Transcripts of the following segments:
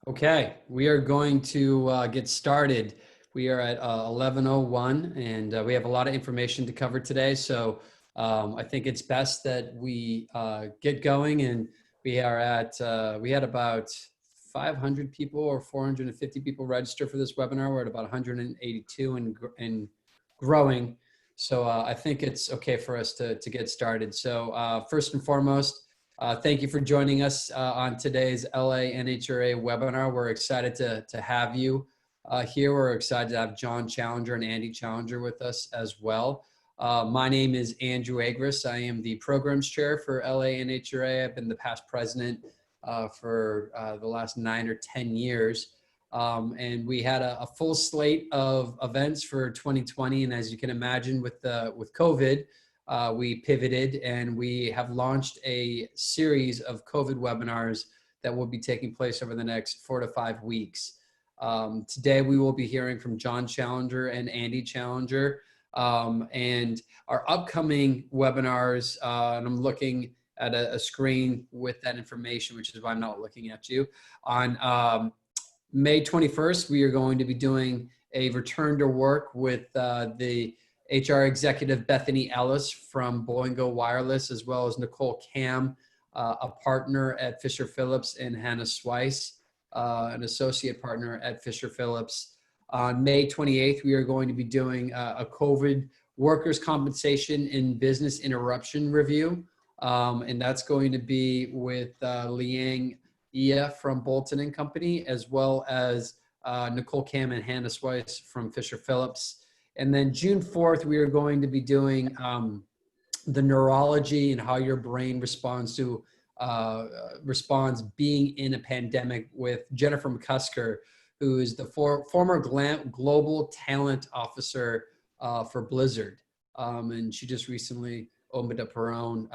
Okay, we are going to get started. We are at 11:01 and we have a lot of information to cover today. So I think it's best that we get going, and we had about 500 people or 450 people register for this webinar. We're at about 182 and growing. So I think it's okay for us to get started. So first and foremost, thank you for joining us on today's LA NHRA webinar. We're excited to have you here. We're excited to have John Challenger and Andy Challenger with us as well. My name is Andrew Agris. I am the programs chair for LA NHRA. I've been the past president for the last 9 or 10 years. And we had a full slate of events for 2020. And as you can imagine with COVID, we pivoted and we have launched a series of COVID webinars that will be taking place over the next 4 to 5 weeks. Today, we will be hearing from John Challenger and Andy Challenger. And our upcoming webinars, and I'm looking at a screen with that information, which is why I'm not looking at you. On May 21st, we are going to be doing a return to work with the HR executive Bethany Ellis from Boingo Wireless, as well as Nicole Cam, a partner at Fisher Phillips, and Hannah Swice, an associate partner at Fisher Phillips. On May 28th, we are going to be doing a COVID workers' compensation and business interruption review. And that's going to be with Liang Ia from Bolton and Company, as well as Nicole Cam and Hannah Swice from Fisher Phillips. And then June 4th, we are going to be doing the neurology and how your brain responds to being in a pandemic with Jennifer McCusker, who is the former global talent officer for Blizzard. And she just recently opened up her own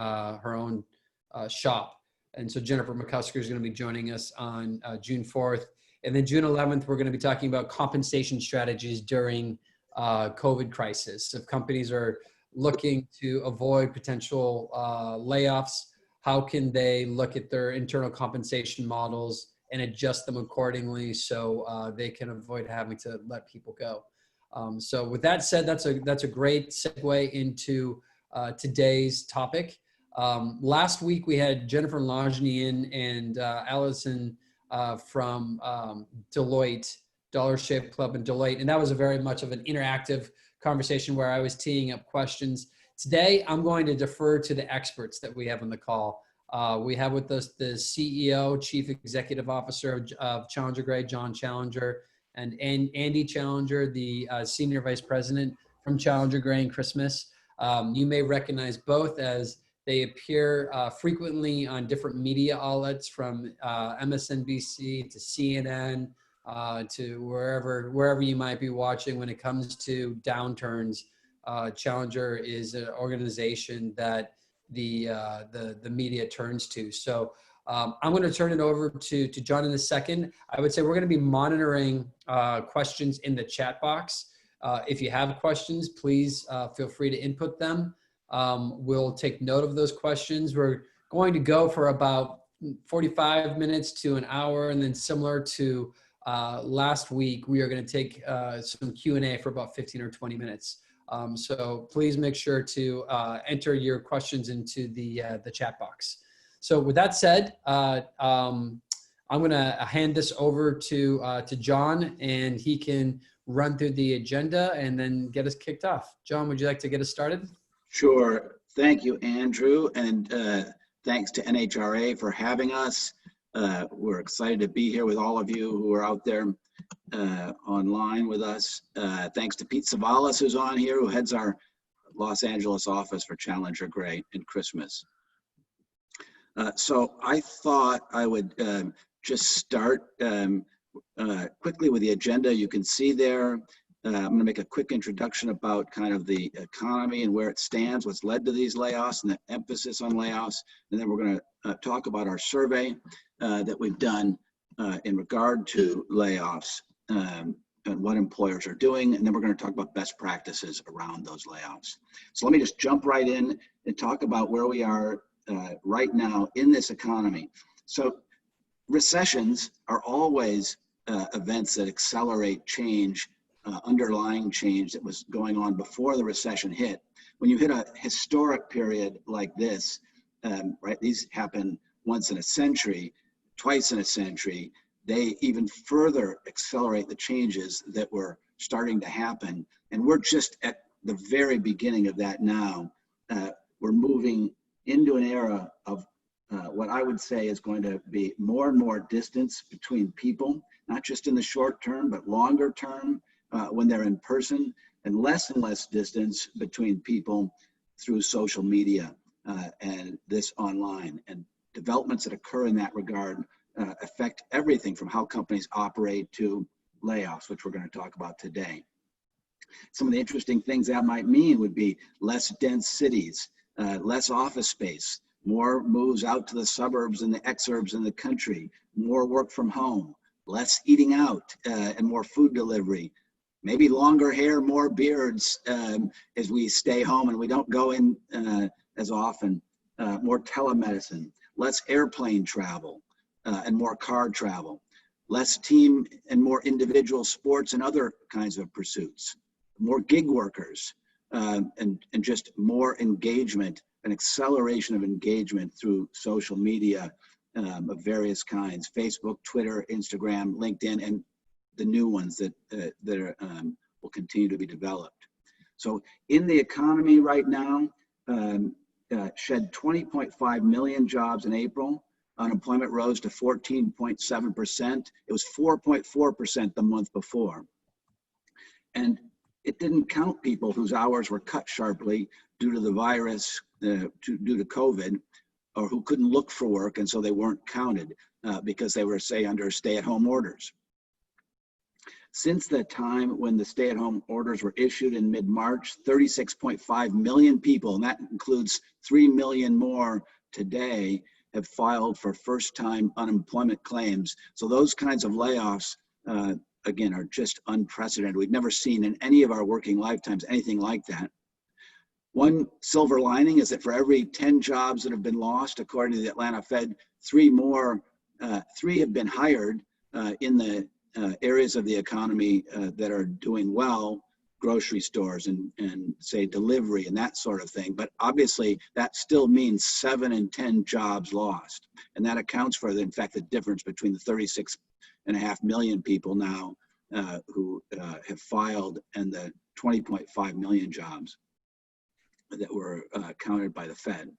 shop. And so Jennifer McCusker is going to be joining us on June 4th. And then June 11th, we're going to be talking about compensation strategies during COVID crisis. If companies are looking to avoid potential layoffs, how can they look at their internal compensation models and adjust them accordingly so they can avoid having to let people go? So with that said, that's a great segue into today's topic. Last week we had Jennifer Longinian and Allison from Deloitte, Dollar Shave Club and Deloitte. And that was a very much of an interactive conversation where I was teeing up questions. Today, I'm going to defer to the experts that we have on the call. We have with us the CEO, Chief Executive Officer of Challenger Gray, John Challenger, and Andy Challenger, the Senior Vice President from Challenger Gray and Christmas. You may recognize both as they appear frequently on different media outlets, from MSNBC to CNN, to wherever you might be watching. When it comes to downturns, Challenger is an organization that the media turns to. So I'm going to turn it over to John in a second. I would say we're going to be monitoring questions in the chat box. If you have questions, please feel free to input them. We'll take note of those questions. We're going to go for about 45 minutes to an hour, and then similar to last week, we are going to take some Q&A for about 15 or 20 minutes. So please make sure to enter your questions into the chat box. So with that said, I'm going to hand this over to John, and he can run through the agenda and then get us kicked off. John, would you like to get us started? Sure. Thank you, Andrew. And thanks to NHRA for having us. We're excited to be here with all of you who are out there online with us. Thanks to Pete Savalas, who's on here, who heads our Los Angeles office for Challenger Gray and Christmas. So I thought I would just start quickly with the agenda. You can see there. I'm going to make a quick introduction about kind of the economy and where it stands, what's led to these layoffs and the emphasis on layoffs. And then we're going to talk about our survey that we've done in regard to layoffs and what employers are doing. And then we're going to talk about best practices around those layoffs. So let me just jump right in and talk about where we are right now in this economy. So recessions are always events that accelerate change, underlying change that was going on before the recession hit. When you hit a historic period like this, right, these happen once in a century, twice in a century, they even further accelerate the changes that were starting to happen. And we're just at the very beginning of that now. We're moving into an era of what I would say is going to be more and more distance between people, not just in the short term, but longer term when they're in person, and less distance between people through social media and this online. And developments that occur in that regard affect everything from how companies operate to layoffs, which we're going to talk about today. Some of the interesting things that might mean would be less dense cities, less office space, more moves out to the suburbs and the exurbs in the country, more work from home, less eating out and more food delivery, maybe longer hair, more beards as we stay home and we don't go in as often, more telemedicine, less airplane travel and more car travel, less team and more individual sports and other kinds of pursuits, more gig workers, and just more engagement, an acceleration of engagement through social media of various kinds, Facebook, Twitter, Instagram, LinkedIn, and the new ones that will continue to be developed. So in the economy right now, shed 20.5 million jobs in April. Unemployment rose to 14.7%. It was 4.4% the month before. And it didn't count people whose hours were cut sharply due to the virus, due to COVID, or who couldn't look for work, and so they weren't counted because they were, say, under stay-at-home orders. Since the time when the stay-at-home orders were issued in mid-March, 36.5 million people, and that includes 3 million more today, have filed for first-time unemployment claims. So those kinds of layoffs, again, are just unprecedented. We've never seen in any of our working lifetimes anything like that. One silver lining is that for every 10 jobs that have been lost, according to the Atlanta Fed, 3 have been hired in the areas of the economy that are doing well, grocery stores and say delivery and that sort of thing. But obviously that still means 7 in 10 jobs lost. And that accounts for, in fact, the difference between the 36.5 million people now who have filed and the 20.5 million jobs that were counted by the Fed.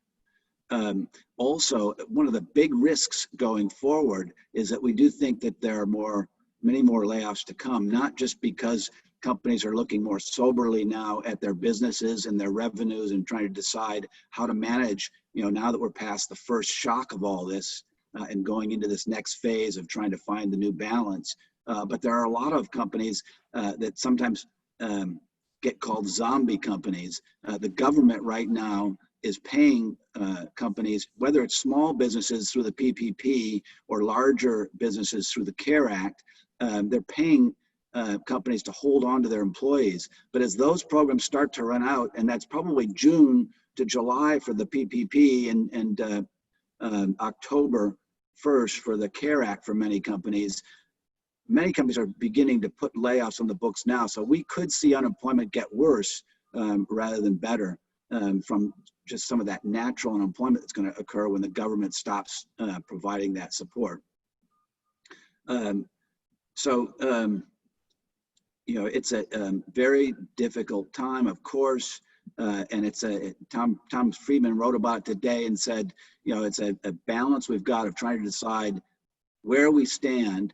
Also, one of the big risks going forward is that we do think that there are many more layoffs to come, not just because companies are looking more soberly now at their businesses and their revenues and trying to decide how to manage, now that we're past the first shock of all this and going into this next phase of trying to find the new balance. But there are a lot of companies that sometimes get called zombie companies. The government right now is paying companies, whether it's small businesses through the PPP or larger businesses through the CARE Act, they're paying companies to hold on to their employees. But as those programs start to run out, and that's probably June to July for the PPP and October 1st for the CARE Act for many companies are beginning to put layoffs on the books now. So we could see unemployment get worse rather than better from just some of that natural unemployment that's going to occur when the government stops providing that support. It's a very difficult time, of course, and it's Tom Friedman wrote about it today and said, it's a balance we've got of trying to decide where we stand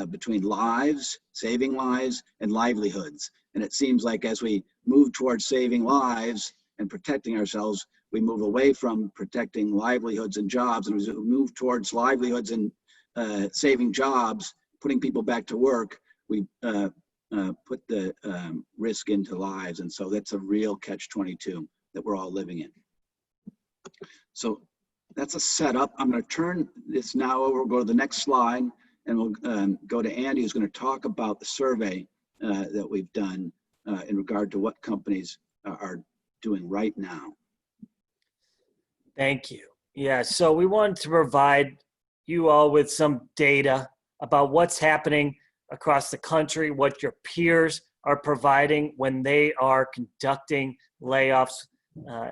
between lives, saving lives, and livelihoods. And it seems like as we move towards saving lives and protecting ourselves, we move away from protecting livelihoods and jobs, and as we move towards livelihoods and saving jobs, putting people back to work, we put the risk into lives. And so that's a real catch-22 that we're all living in. So that's a setup. I'm going to turn this now over, we'll go to the next slide, and we'll go to Andy, who's going to talk about the survey that we've done in regard to what companies are doing right now. Thank you. Yeah, so we wanted to provide, you all with some data about what's happening across the country, what your peers are providing when they are conducting layoffs.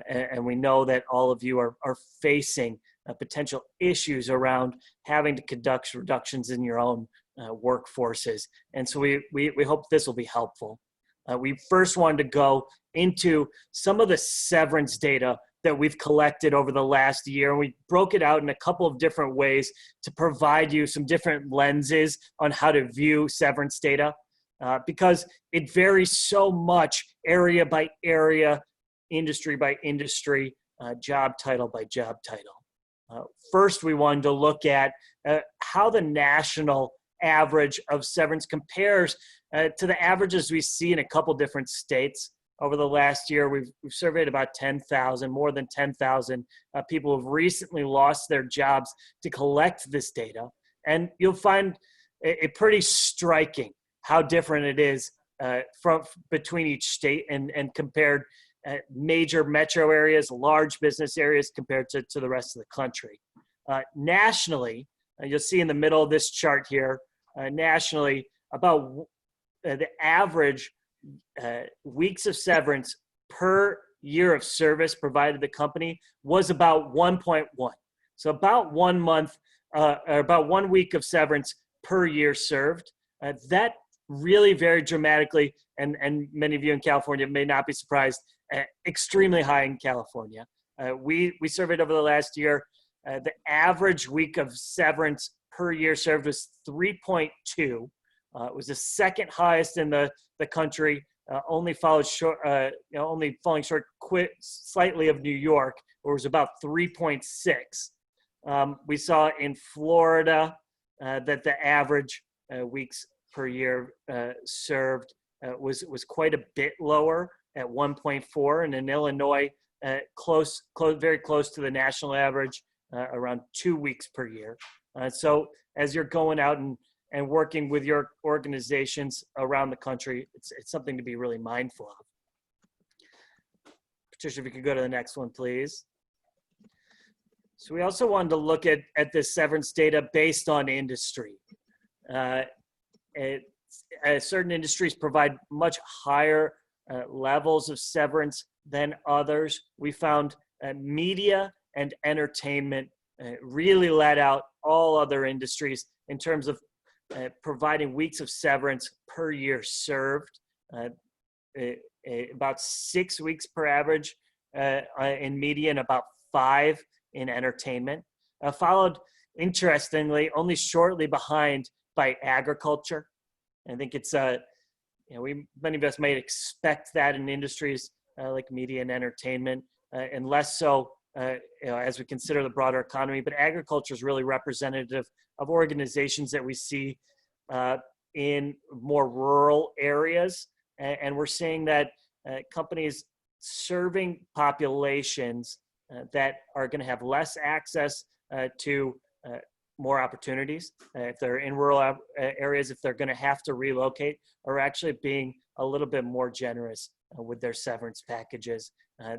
And we know that all of you are facing potential issues around having to conduct reductions in your own workforces. And so we hope this will be helpful. We first wanted to go into some of the severance data that we've collected over the last year. And we broke it out in a couple of different ways to provide you some different lenses on how to view severance data, because it varies so much area by area, industry by industry, job title by job title. First, we wanted to look at how the national average of severance compares to the averages we see in a couple different states. Over the last year, we've surveyed about 10,000, more than 10,000 people who have recently lost their jobs to collect this data. And you'll find it pretty striking how different it is from between each state and compared major metro areas, large business areas compared to the rest of the country. Nationally, you'll see in the middle of this chart here, nationally, about the average weeks of severance per year of service provided the company was about 1.1. So about 1 month, or about 1 week of severance per year served. That really varied dramatically, and many of you in California may not be surprised, extremely high in California. We surveyed over the last year, the average week of severance per year served was 3.2. It was the second highest in the country, only followed short, only falling short slightly of New York, where it was about 3.6. We saw in Florida that the average weeks per year served was quite a bit lower at 1.4, and in Illinois, very close to the national average, around 2 weeks per year. So as you're going out and working with your organizations around the country, it's something to be really mindful of. Patricia, if you could go to the next one, please. So we also wanted to look at this severance data based on industry. Certain industries provide much higher levels of severance than others. We found media and entertainment really led out all other industries in terms of providing weeks of severance per year served, about 6 weeks per average in media and about 5 in entertainment, followed, interestingly, only shortly behind by agriculture. I think it's, many of us might expect that in industries like media and entertainment, and less so as we consider the broader economy. But agriculture is really representative of organizations that we see in more rural areas. And we're seeing that companies serving populations that are going to have less access to more opportunities, if they're in rural areas, if they're going to have to relocate, are actually being a little bit more generous with their severance packages.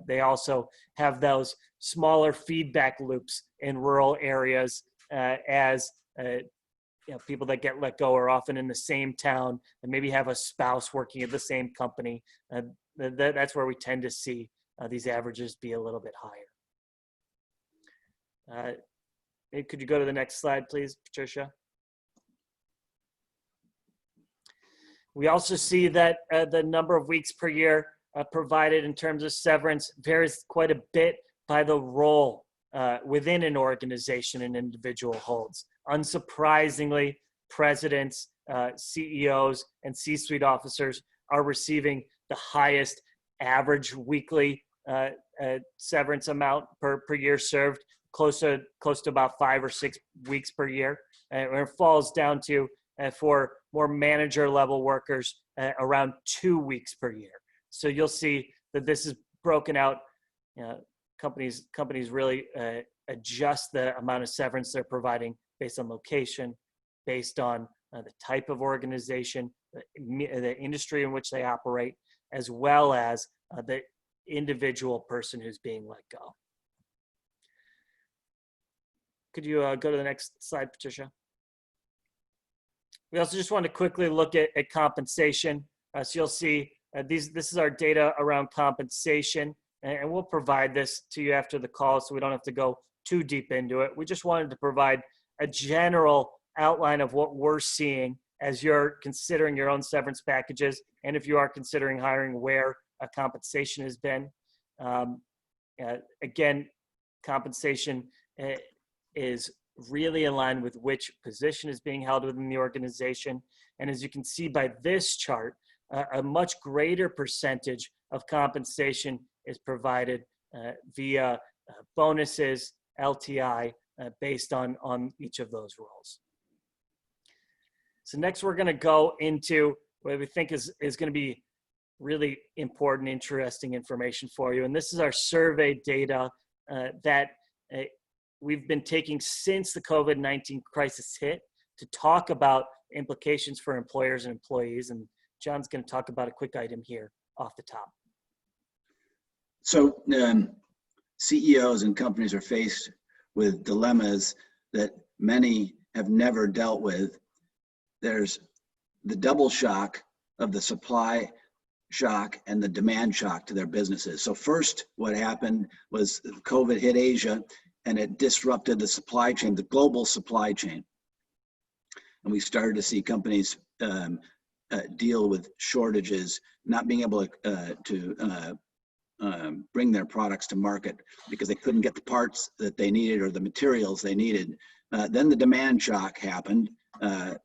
They also have those smaller feedback loops in rural areas, as people that get let go are often in the same town and maybe have a spouse working at the same company. That's where we tend to see these averages be a little bit higher. Could you go to the next slide, please, Patricia? We also see that the number of weeks per year provided in terms of severance varies quite a bit by the role within an organization an individual holds. Unsurprisingly, presidents, CEOs, and C-suite officers are receiving the highest average weekly severance amount per year served, close to about 5 or 6 weeks per year. And it falls down to, for more manager level workers, around 2 weeks per year. So you'll see that this is broken out. Companies really adjust the amount of severance they're providing based on location, based on the type of organization, the industry in which they operate, as well as the individual person who's being let go. Could you go to the next slide, Patricia? We also just want to quickly look at compensation. So you'll see this is our data around compensation, and we'll provide this to you after the call so we don't have to go too deep into it. We just wanted to provide a general outline of what we're seeing as you're considering your own severance packages, and if you are considering hiring, where compensation has been. Again, compensation is really in line with which position is being held within the organization. And as you can see by this chart, a much greater percentage of compensation is provided via bonuses, LTI, based on each of those roles. So next we're going to go into what we think is going to be really important, interesting information for you. And this is our survey data that we've been taking since the COVID-19 crisis hit to talk about implications for employers and employees. And John's going to talk about a quick item here off the top. So CEOs and companies are faced with dilemmas that many have never dealt with. There's the double shock of the supply shock and the demand shock to their businesses. So first, what happened was COVID hit Asia and it disrupted the supply chain, the global supply chain. And we started to see companies deal with shortages, not being able to bring their products to market because they couldn't get the parts that they needed or the materials they needed. Then the demand shock happened, and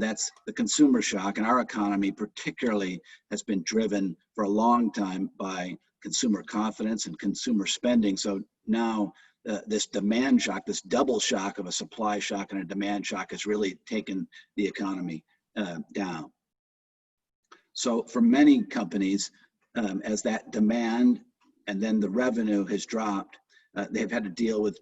that's the consumer shock. And our economy particularly has been driven for a long time by consumer confidence and consumer spending. So now this demand shock, this double shock of a supply shock and a demand shock has really taken the economy down. So for many companies, as that demand and then the revenue has dropped, they've had to deal with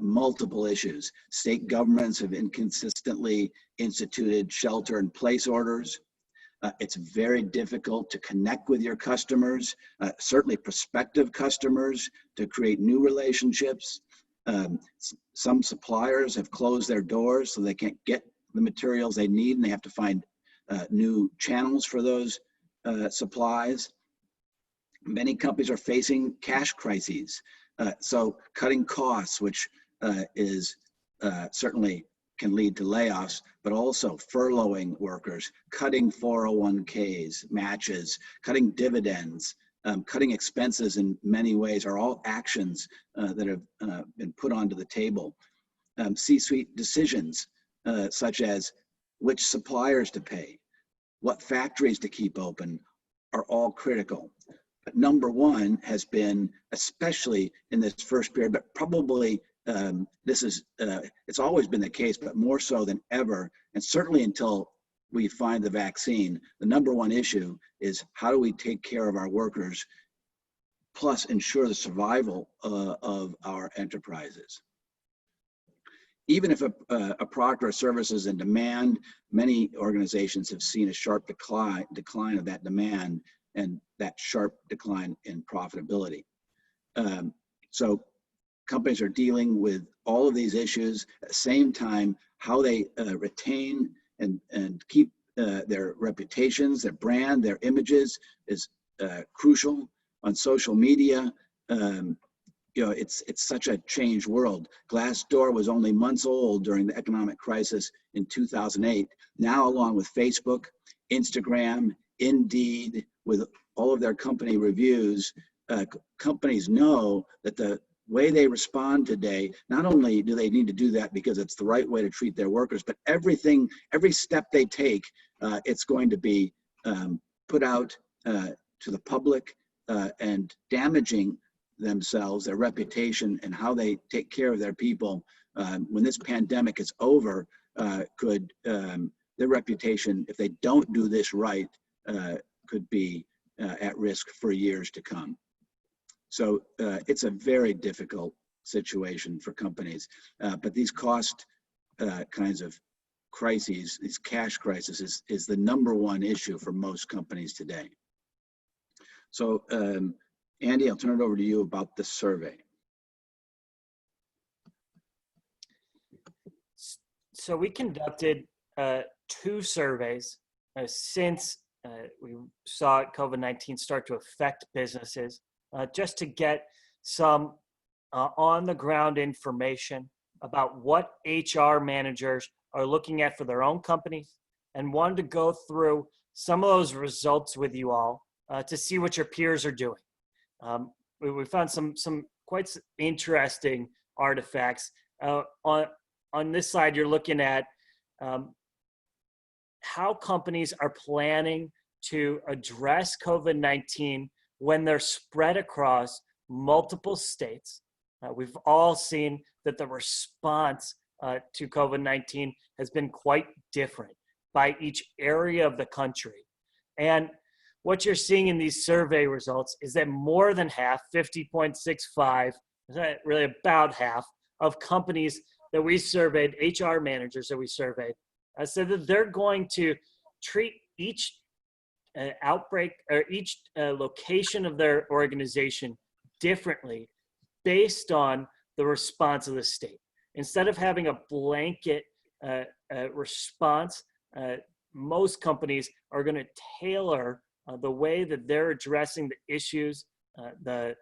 multiple issues. State governments have inconsistently instituted shelter-in-place orders. It's very difficult to connect with your customers, certainly prospective customers, to create new relationships. Some suppliers have closed their doors so they can't get the materials they need, and they have to find new channels for those supplies. Many companies are facing cash crises. So cutting costs, which is certainly can lead to layoffs, but also furloughing workers, cutting 401ks, matches, cutting dividends, cutting expenses in many ways are all actions that have been put onto the table. C-suite decisions such as which suppliers to pay, what factories to keep open are all critical. But number one has been, especially in this first period, but probably it's always been the case, but more so than ever, and certainly until we find the vaccine, the number one issue is how do we take care of our workers, plus ensure the survival of our enterprises. Even if a product or service is in demand, many organizations have seen a sharp decline of that demand and that sharp decline in profitability. So companies are dealing with all of these issues at the same time. How they retain and keep their reputations, their brand, their images is crucial. On social media, it's such a changed world. Glassdoor was only months old during the economic crisis in 2008. Now, along with Facebook, Instagram, Indeed, with all of their company reviews, companies know that the way they respond today, not only do they need to do that because it's the right way to treat their workers, but every step they take, it's going to be put out to the public and damaging themselves, their reputation, and how they take care of their people. When this pandemic is over, their reputation, if they don't do this right, could be at risk for years to come. So it's a very difficult situation for companies, but these cost kinds of crises, these cash crises, is the number one issue for most companies today. So Andy, I'll turn it over to you about the survey. So we conducted 2 surveys since we saw COVID-19 start to affect businesses, just to get some on-the-ground information about what HR managers are looking at for their own companies, and wanted to go through some of those results with you all to see what your peers are doing. We found some quite interesting artifacts. On this slide, you're looking at how companies are planning to address COVID-19 when they're spread across multiple states. We've all seen that the response to COVID-19 has been quite different by each area of the country. And what you're seeing in these survey results is that more than half, 50.65, really about half of companies that we surveyed, HR managers that we surveyed, said that they're going to treat each outbreak or each location of their organization differently based on the response of the state. Instead of having a blanket response, most companies are going to tailor the way that they're addressing the issues, the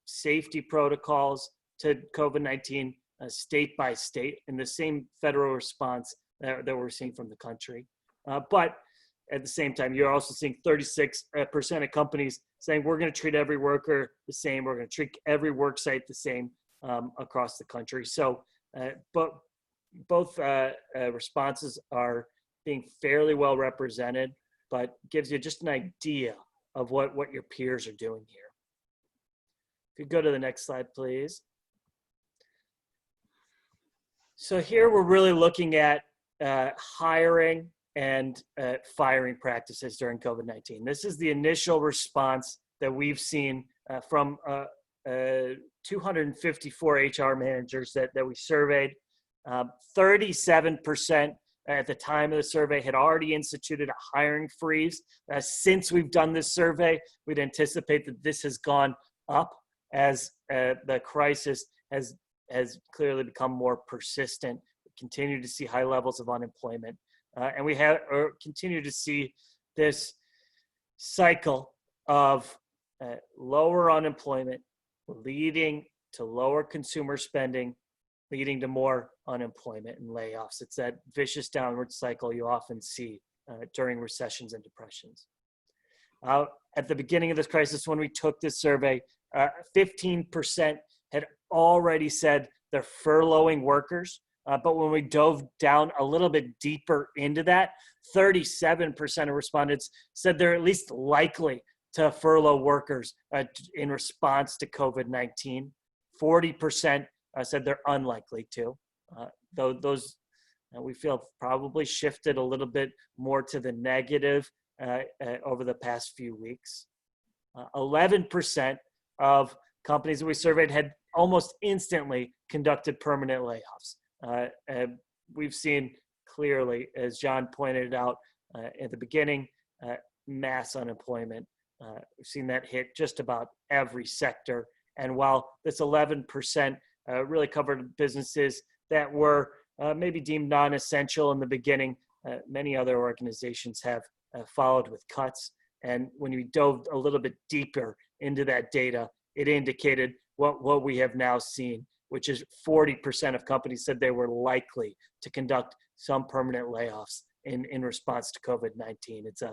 safety protocols to COVID-19 state by state, in the same federal response that we're seeing from the country. But at the same time, you're also seeing 36% of companies saying we're going to treat every worker the same, we're going to treat every work site the same across the country. So, but both responses are being fairly well represented, but gives you just an idea of what your peers are doing here. If you go to the next slide, please. So here we're really looking at hiring and firing practices during COVID-19. This is the initial response that we've seen from 254 HR managers that we surveyed. 37% at the time of the survey had already instituted a hiring freeze. Since we've done this survey, we'd anticipate that this has gone up as the crisis has clearly become more persistent. We continue to see high levels of unemployment. And we have continue to see this cycle of lower unemployment leading to lower consumer spending, leading to more unemployment and layoffs. It's that vicious downward cycle you often see during recessions and depressions. At the beginning of this crisis, when we took this survey, 15% had already said they're furloughing workers. But when we dove down a little bit deeper into that, 37% of respondents said they're at least likely to furlough workers in response to COVID-19. 40% said they're unlikely to. Though those we feel probably shifted a little bit more to the negative over the past few weeks. 11% of companies that we surveyed had almost instantly conducted permanent layoffs. We've seen clearly, as John pointed out at the beginning, mass unemployment. We've seen that hit just about every sector. And while this 11% really covered businesses that were maybe deemed non-essential in the beginning, many other organizations have followed with cuts. And when we dove a little bit deeper into that data, it indicated what we have now seen, which is 40% of companies said they were likely to conduct some permanent layoffs in response to COVID-19. It's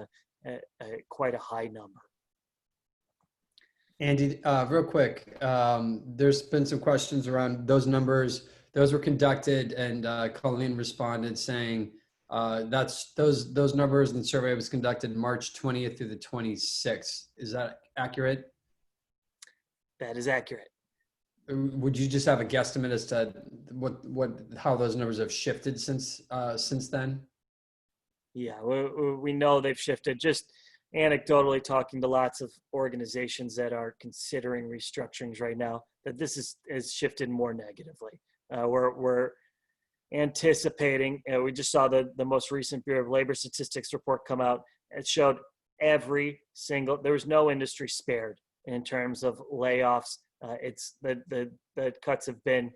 quite a high number. Andy, real quick, there's been some questions around those numbers. Those were conducted, and Colleen responded saying that's those numbers in the survey was conducted March 20th through the 26th. Is that accurate? That is accurate. Would you just have a guesstimate as to how those numbers have shifted since then? Yeah, we know they've shifted. Just anecdotally talking to lots of organizations that are considering restructurings right now, that this has shifted more negatively. We're anticipating, we just saw the most recent Bureau of Labor Statistics report come out. It showed there was no industry spared in terms of layoffs. It's the cuts have been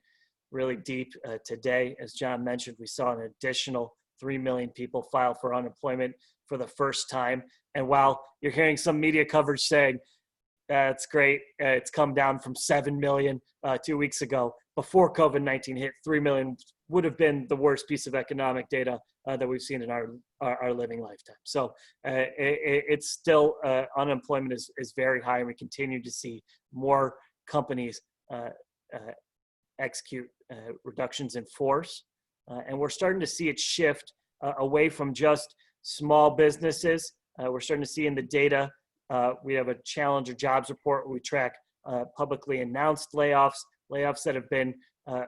really deep today. As John mentioned, we saw an additional 3 million people file for unemployment for the first time. And while you're hearing some media coverage saying, that's great, it's come down from 7 million 2 weeks ago, before COVID-19 hit, 3 million would have been the worst piece of economic data that we've seen in our living lifetime. So it's still, unemployment is very high, and we continue to see more companies execute reductions in force. And we're starting to see it shift away from just small businesses. We're starting to see in the data, we have a Challenger jobs report where we track publicly announced layoffs that have been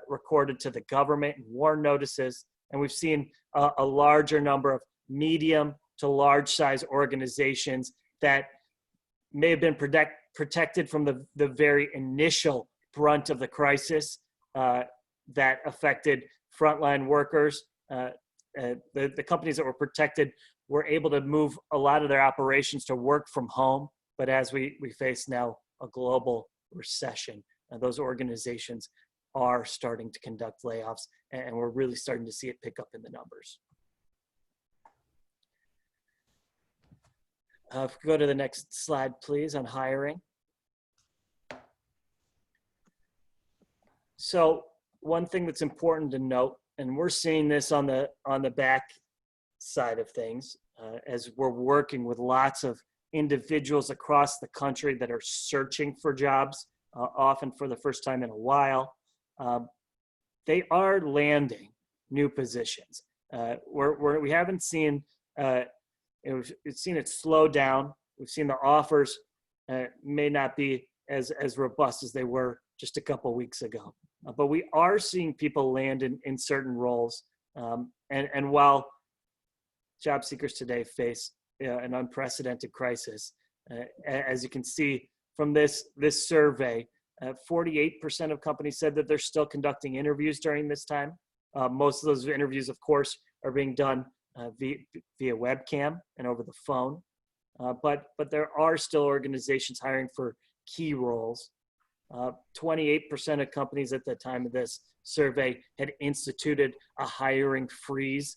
recorded to the government and warn notices. And we've seen a larger number of medium to large size organizations that may have been protected from the very initial brunt of the crisis that affected frontline workers. The companies that were protected were able to move a lot of their operations to work from home. But as we face now a global recession, those organizations are starting to conduct layoffs, and we're really starting to see it pick up in the numbers. If we go to the next slide, please, on hiring. So one thing that's important to note, and we're seeing this on the back side of things, as we're working with lots of individuals across the country that are searching for jobs, often for the first time in a while. They are landing new positions. We haven't seen we've seen it slow down. We've seen the offers may not be as robust as they were just a couple weeks ago. But we are seeing people land in certain roles. And while job seekers today face an unprecedented crisis, as you can see from this survey, 48% of companies said that they're still conducting interviews during this time. Most of those interviews, of course, are being done via webcam and over the phone. But there are still organizations hiring for key roles. 28% of companies at the time of this survey had instituted a hiring freeze.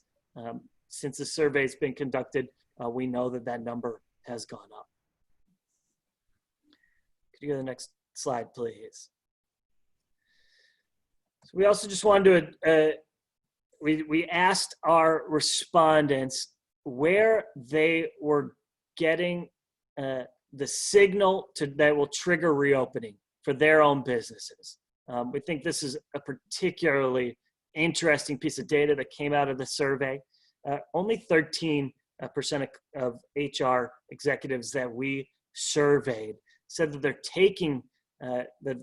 Since the survey's been conducted, we know that number has gone up. Could you go to the next slide, please? So we also just wanted to, we asked our respondents where they were getting the signal that will trigger reopening for their own businesses. We think this is a particularly interesting piece of data that came out of the survey. Only 13% of HR executives that we surveyed said that they're taking the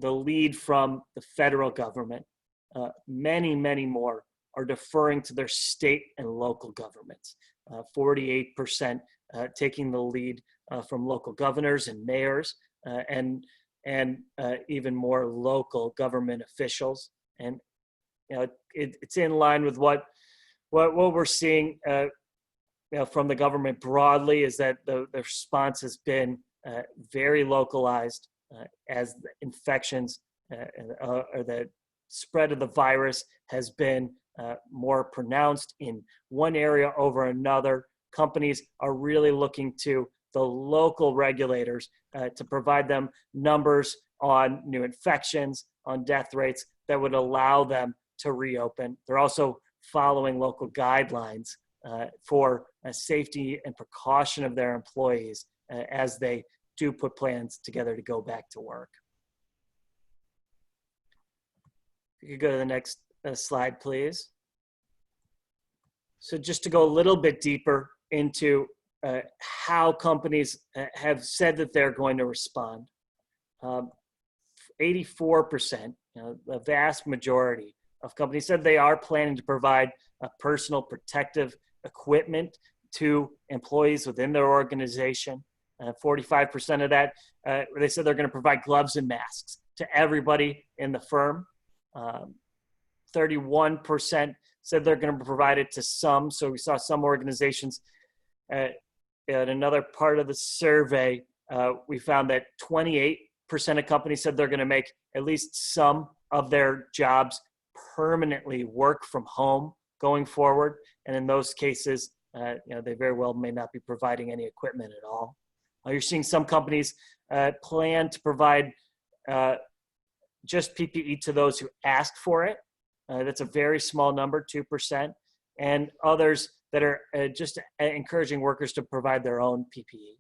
lead from the federal government. Many more are deferring to their state and local governments. 48% taking the lead from local governors and mayors, and even more local government officials. And it's in line with what we're seeing from the government broadly, is that the response has been very localized as the infections or the spread of the virus has been more pronounced in one area over another. Companies are really looking to the local regulators to provide them numbers on new infections, on death rates that would allow them to reopen. They're also following local guidelines for safety and precaution of their employees as they do put plans together to go back to work. If you could go to the next slide, please. So just to go a little bit deeper into how companies have said that they're going to respond. 84%, the vast majority of companies said they are planning to provide personal protective equipment to employees within their organization. 45% of that, they said they're going to provide gloves and masks to everybody in the firm. 31% said they're going to provide it to some. So we saw some organizations. In another part of the survey, we found that 28% of companies said they're going to make at least some of their jobs permanently work from home going forward. And in those cases, they very well may not be providing any equipment at all. You're seeing some companies plan to provide just PPE to those who ask for it. That's a very small number, 2%. And others that are just encouraging workers to provide their own PPE.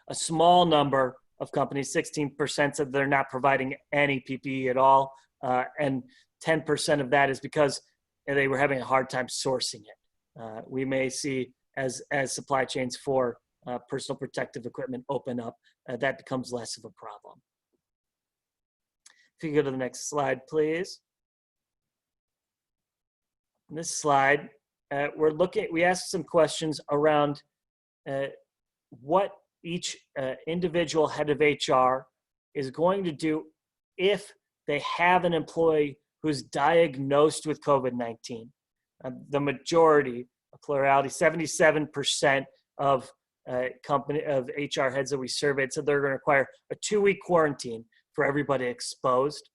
A small number of companies, 16%, said they're not providing any PPE at all. And 10% of that is because they were having a hard time sourcing it. We may see as supply chains for personal protective equipment open up, that becomes less of a problem. If you go to the next slide, please. In this slide, we asked some questions around what each individual head of HR is going to do if they have an employee who's diagnosed with COVID-19. The majority, a plurality, 77% of HR heads that we surveyed said they're going to require a 2-week quarantine for everybody exposed.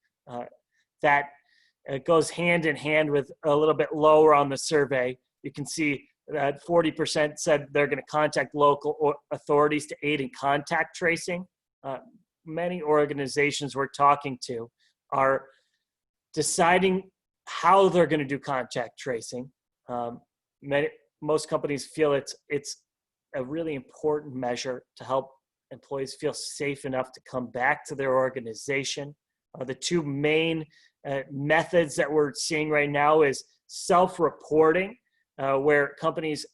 That goes hand in hand with a little bit lower on the survey. You can see that 40% said they're going to contact local authorities to aid in contact tracing. Many organizations we're talking to are deciding how they're going to do contact tracing. Most companies feel it's a really important measure to help employees feel safe enough to come back to their organization. The two main methods that we're seeing right now is self-reporting, where companies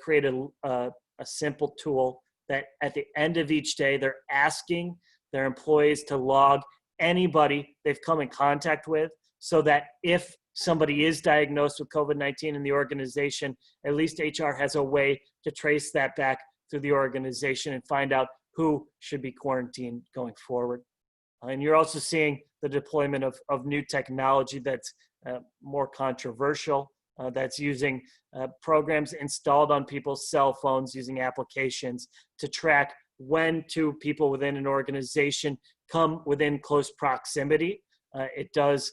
create a simple tool that at the end of each day, they're asking their employees to log anybody they've come in contact with, so that if somebody is diagnosed with COVID-19 in the organization, at least HR has a way to trace that back through the organization and find out who should be quarantined going forward. And you're also seeing the deployment of new technology that's more controversial, that's using programs installed on people's cell phones using applications to track when two people within an organization come within close proximity. It does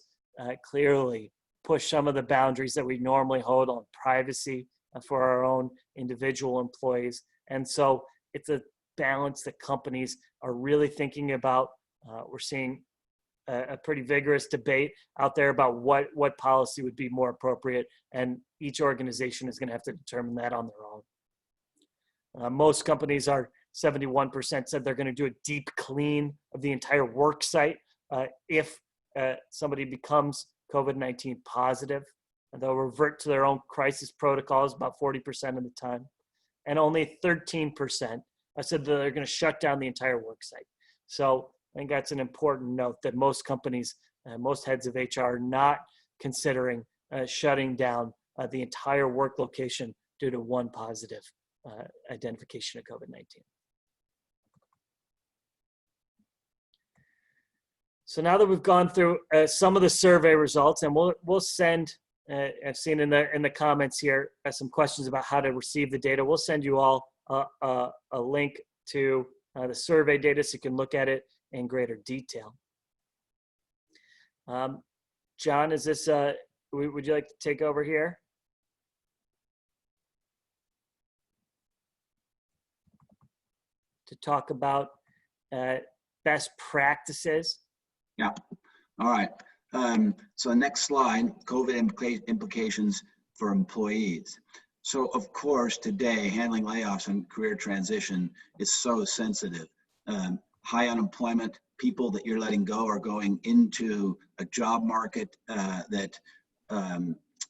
clearly push some of the boundaries that we normally hold on privacy for our own individual employees. And so it's a balance that companies are really thinking about. We're seeing a pretty vigorous debate out there about what policy would be more appropriate, and each organization is going to have to determine that on their own. Most companies 71% said they're going to do a deep clean of the entire work site if somebody becomes COVID-19 positive. And they'll revert to their own crisis protocols about 40% of the time. And only 13% said that they're going to shut down the entire work site. So I think that's an important note, that most companies, most heads of HR are not considering shutting down the entire work location due to one positive identification of COVID-19. So now that we've gone through some of the survey results, and we'll send, I've seen in the comments here some questions about how to receive the data. We'll send you all a link to the survey data so you can look at it in greater detail. John, is this, would you like to take over here? To talk about best practices. Yeah. All right. So next slide, COVID implications for employees. So of course, today, handling layoffs and career transition is so sensitive. High unemployment, people that you're letting go are going into a job market that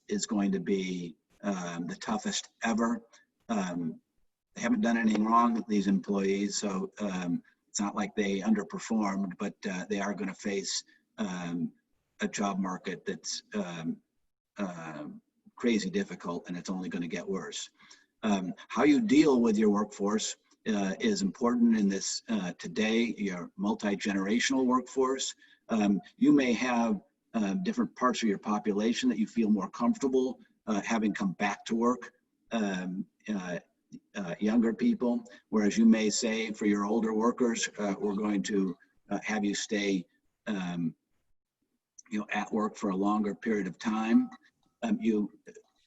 is going to be the toughest ever. They haven't done anything wrong, these employees, so it's not like they underperformed, but they are going to face a job market that's crazy difficult, and it's only going to get worse. How you deal with your workforce is important in this today, your multi-generational workforce. You may have different parts of your population that you feel more comfortable having come back to work, younger people, whereas you may say for your older workers, we're going to have you stay, at work for a longer period of time. You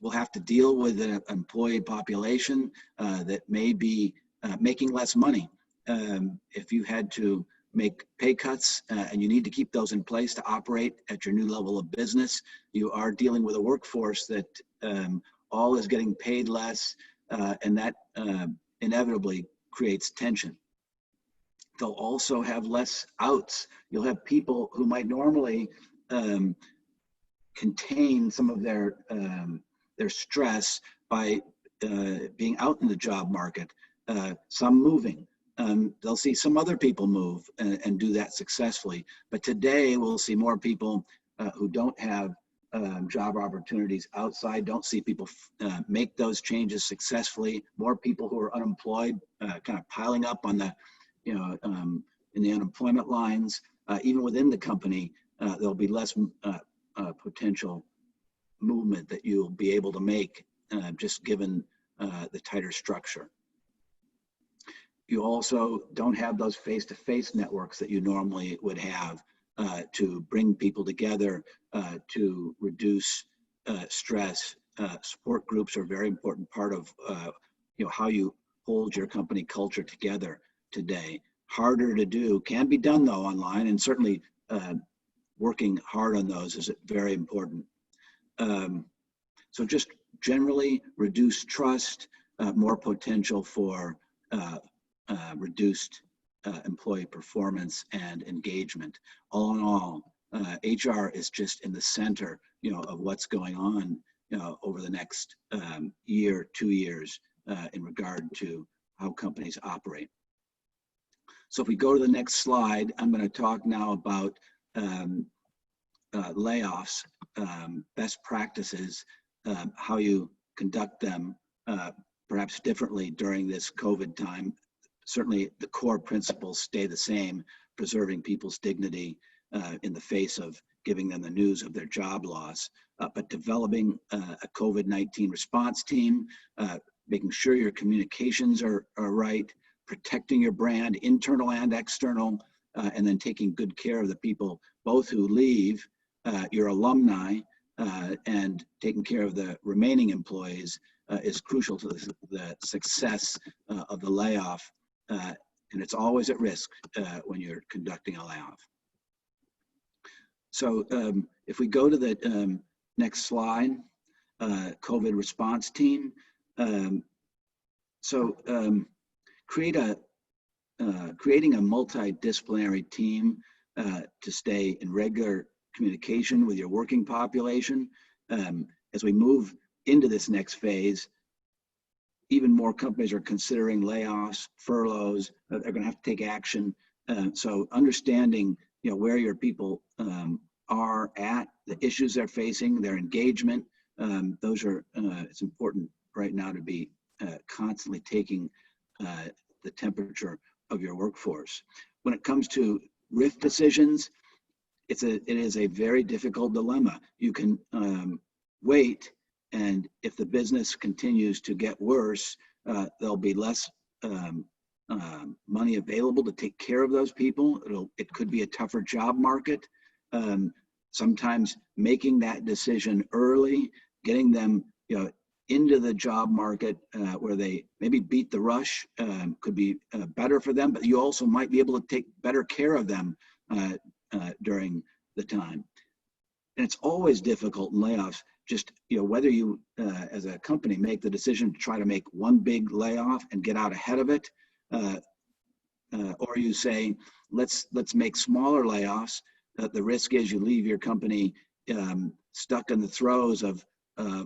will have to deal with an employee population that may be making less money. If you had to make pay cuts and you need to keep those in place to operate at your new level of business, you are dealing with a workforce that all is getting paid less, and that inevitably creates tension. They'll also have less outs. You'll have people who might normally contain some of their stress by being out in the job market, some moving. They'll see some other people move and do that successfully. But today we'll see more people who don't have job opportunities outside, don't see people make those changes successfully, more people who are unemployed kind of piling up on the, in the unemployment lines. Even within the company, there'll be less potential movement that you'll be able to make just given the tighter structure. You also don't have those face-to-face networks that you normally would have to bring people together to reduce stress. Support groups are a very important part of how you hold your company culture together today. Harder to do, can be done though online, and certainly working hard on those is very important. So just generally reduce trust, more potential for reduced employee performance and engagement. All in all, HR is just in the center, of what's going on, over the next year, 2 years, in regard to how companies operate. So if we go to the next slide, I'm going to talk now about layoffs, best practices, how you conduct them perhaps differently during this COVID time. Certainly the core principles stay the same, preserving people's dignity in the face of giving them the news of their job loss, but developing a COVID-19 response team, making sure your communications are right, protecting your brand, internal and external, and then taking good care of the people, both who leave, your alumni, and taking care of the remaining employees is crucial to the success of the layoff. And it's always at risk when you're conducting a layoff. So if we go to the next slide, COVID response team. Creating a multidisciplinary team to stay in regular communication with your working population. As we move into this next phase, even more companies are considering layoffs, furloughs. They're going to have to take action. So understanding, where your people are at, the issues they're facing, their engagement. Those are it's important right now to be constantly taking the temperature of your workforce. When it comes to RIF decisions, it is a very difficult dilemma. You can wait, and if the business continues to get worse, there'll be less money available to take care of those people. It could be a tougher job market. Sometimes making that decision early, getting them into the job market where they maybe beat the rush could be better for them, but you also might be able to take better care of them during the time. And it's always difficult in layoffs, just whether you as a company make the decision to try to make one big layoff and get out ahead of it, or you say let's make smaller layoffs. The risk is you leave your company stuck in the throes of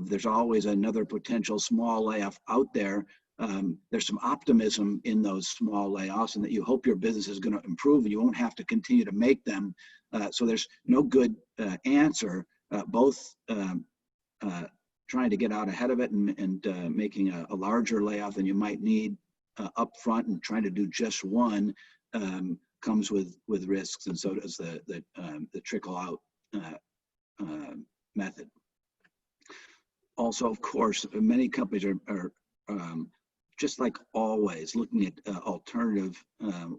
there's always another potential small layoff out there. There's some optimism in those small layoffs, and that you hope your business is going to improve and you won't have to continue to make them. So there's no good answer, both trying to get out ahead of it and making a larger layoff than you might need up front, and trying to do just one comes with risks, and so does the trickle out method. Also, of course, many companies are just like always looking at alternative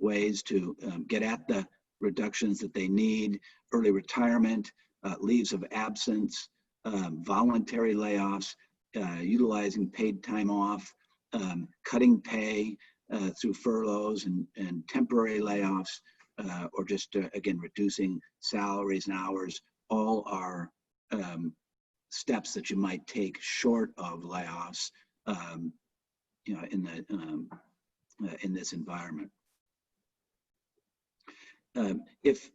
ways to get at the reductions that they need. Early retirement, leaves of absence, voluntary layoffs, utilizing paid time off, cutting pay through furloughs and temporary layoffs, or just, again, reducing salaries and hours, all are steps that you might take short of layoffs, in this environment. If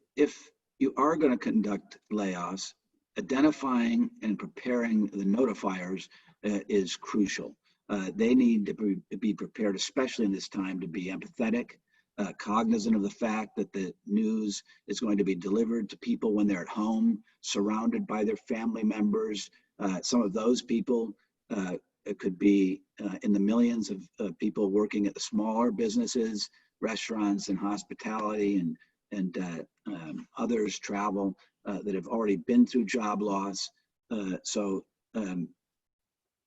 you are going to conduct layoffs, identifying and preparing the notifiers is crucial. They need to be prepared, especially in this time, to be empathetic, cognizant of the fact that the news is going to be delivered to people when they're at home, surrounded by their family members. Some of those people, it could be in the millions of people working at the smaller businesses, restaurants and hospitality, and others, travel, that have already been through job loss. So